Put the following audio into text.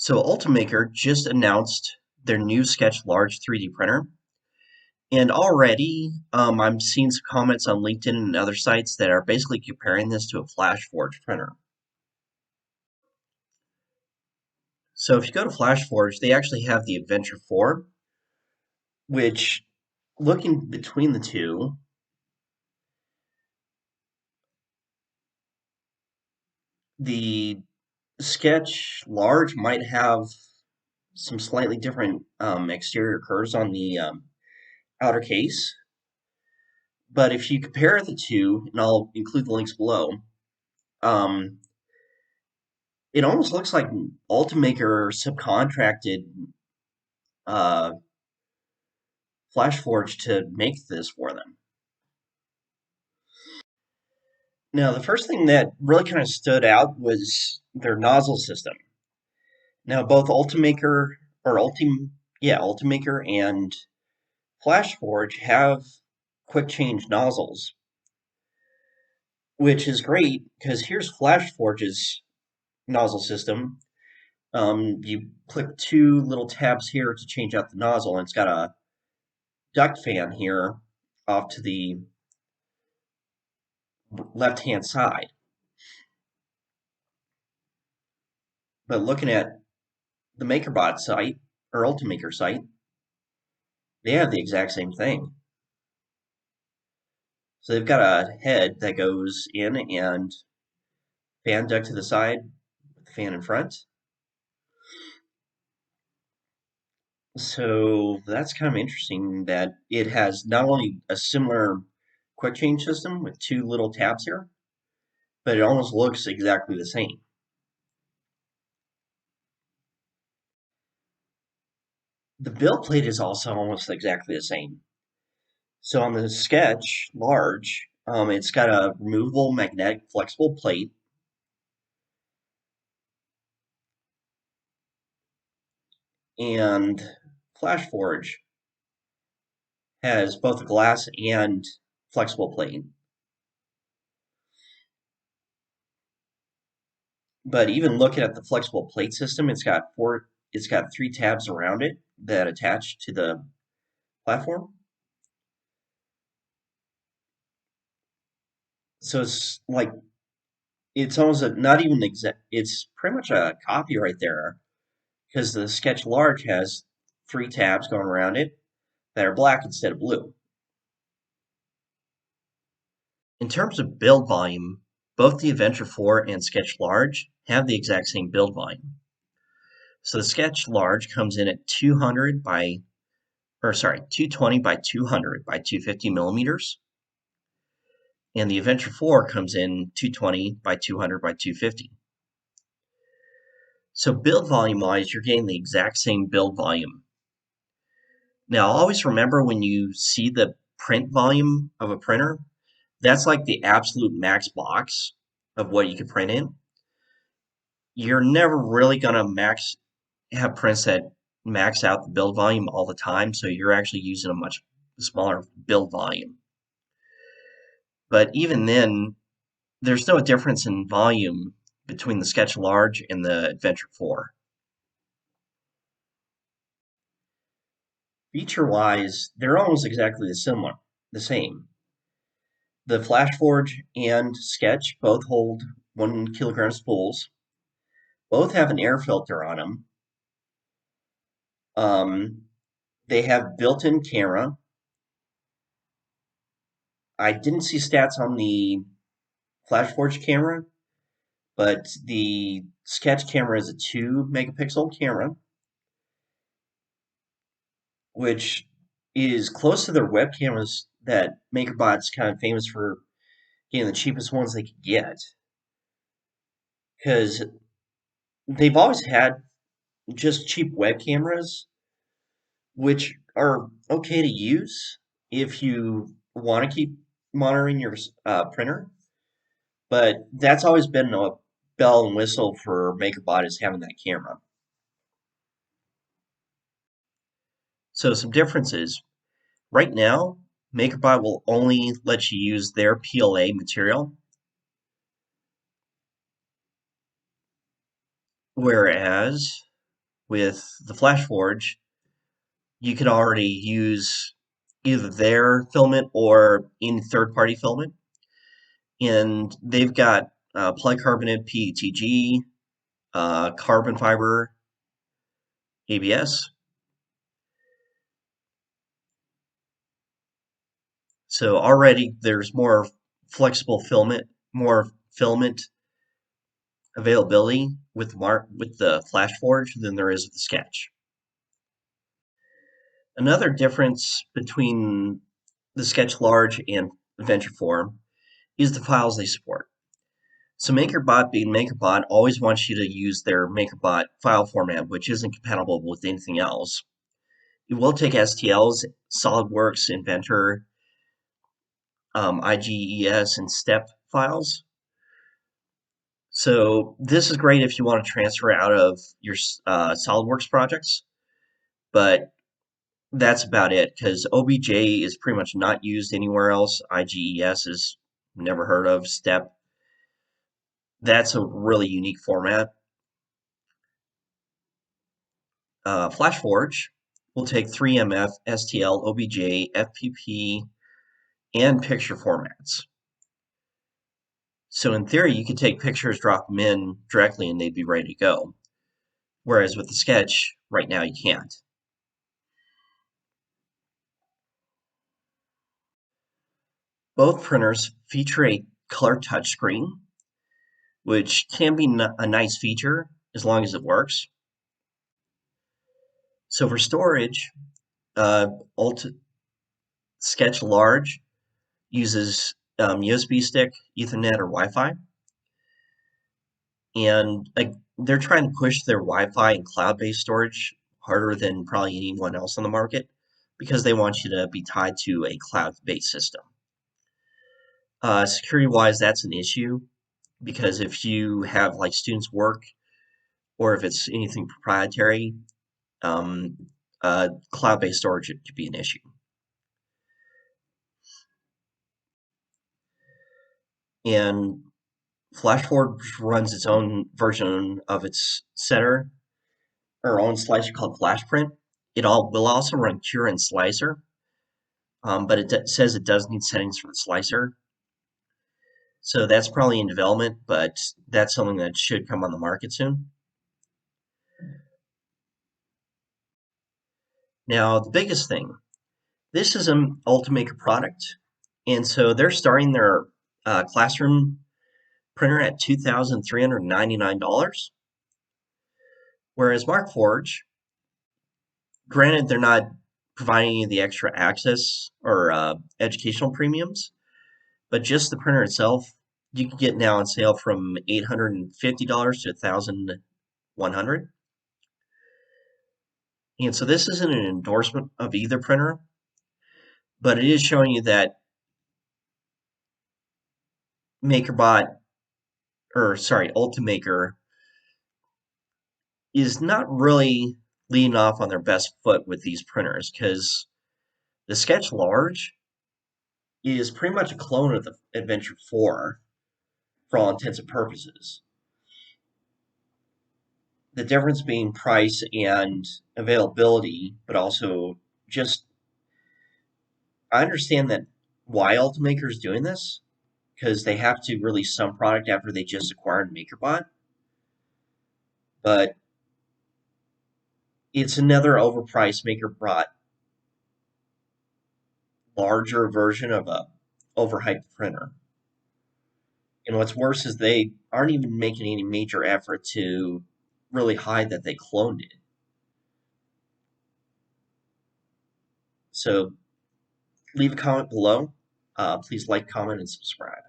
So UltiMaker just announced their new Sketch Large 3D printer, and already I'm seeing some comments on LinkedIn and other sites that are basically comparing this to a FlashForge printer. So if you go to FlashForge, they actually have the Adventure 4, which, looking between the two, the Sketch Large might have some slightly different exterior curves on the outer case. But if you compare the two, and I'll include the links below, um, it almost looks like UltiMaker subcontracted uh, FlashForge to make this for them. Now, the first thing that really kind of stood out was their nozzle system. Now, both UltiMaker and FlashForge have quick change nozzles, which is great because here's FlashForge's nozzle system. You click two little tabs here to change out the nozzle, and it's got a duct fan here off to the left-hand side. But looking at the Makerbot site, or UltiMaker site, they have the exact same thing. So they've got a head that goes in and fan duct to the side, with the fan in front. So that's kind of interesting that it has not only a similar quick change system with two little tabs here, but it almost looks exactly the same. The build plate is also almost exactly the same. So on the Sketch Large, it's got a removable magnetic flexible plate, and FlashForge has both a glass and flexible plate. But even looking at the flexible plate system, it's got three tabs around it that attach to the platform. So it's almost not even exact. It's pretty much a copy right there, because the Sketch Large has three tabs going around it that are black instead of blue. In terms of build volume, both the Adventure 4 and Sketch Large have the exact same build volume. So the Sketch Large comes in at 220 by 200 by 250 millimeters, and the Adventure 4 comes in 220 by 200 by 250. So build volume wise, you're getting the exact same build volume. Now, always remember, when you see the print volume of a printer, that's like the absolute max box of what you can print in. You're never really going to have prints that max out the build volume all the time, so you're actually using a much smaller build volume. But even then, there's no difference in volume between the Sketch Large and the Adventure 4. Feature-wise, they're almost exactly the same. The FlashForge and Sketch both hold 1 kilogram spools. Both have an air filter on them. They have built-in camera. I didn't see stats on the FlashForge camera, but the Sketch camera is a 2 megapixel camera, which is close to their web cameras that Makerbot's kind of famous for getting the cheapest ones they could get. Because they've always had just cheap web cameras, which are okay to use if you want to keep monitoring your printer. But that's always been a bell and whistle for Makerbot, is having that camera. So some differences. Right now, Makerbot will only let you use their PLA material, whereas with the FlashForge, you can already use either their filament or any third-party filament. And they've got polycarbonate PETG, carbon fiber ABS. So already there's more flexible more filament availability with the FlashForge than there is with the Sketch. Another difference between the Sketch Large and Adventure Form is the files they support. So Makerbot, being Makerbot, always wants you to use their Makerbot file format, which isn't compatible with anything else. It will take STLs, SolidWorks, Inventor, IGES, and STEP files. So this is great if you want to transfer out of your SolidWorks projects, but that's about it because OBJ is pretty much not used anywhere else. IGES is never heard of. STEP, that's a really unique format. FlashForge will take 3MF, STL, OBJ, FPP, and picture formats. So in theory, you could take pictures, drop them in directly, and they'd be ready to go. Whereas with the Sketch, right now you can't. Both printers feature a color touchscreen, which can be a nice feature as long as it works. So for storage, Sketch Large uses USB stick, Ethernet, or Wi-Fi. And they're trying to push their Wi-Fi and cloud-based storage harder than probably anyone else on the market because they want you to be tied to a cloud-based system. Security-wise, that's an issue because if you have like students' work or if it's anything proprietary, cloud-based storage could be an issue. And FlashForge runs its own version of its setter, or own slicer called FlashPrint. It will also run Cure and Slicer, but it says it does need settings for the slicer. So that's probably in development, but that's something that should come on the market soon. Now, the biggest thing, this is an UltiMaker product, and so they're starting their classroom printer at $2,399, whereas MarkForge, granted they're not providing any of the extra access or educational premiums, but just the printer itself, you can get now on sale from $850 to $1,100. And so this isn't an endorsement of either printer, but it is showing you that MakerBot, or sorry, UltiMaker is not really leading off on their best foot with these printers because the Sketch Large is pretty much a clone of the Adventure 4 for all intents and purposes. The difference being price and availability, but also just I understand that why UltiMaker is doing this because they have to release some product after they just acquired Makerbot, but it's another overpriced Makerbot, larger version of a overhyped printer. And what's worse is they aren't even making any major effort to really hide that they cloned it. So leave a comment below. Please like, comment, and subscribe.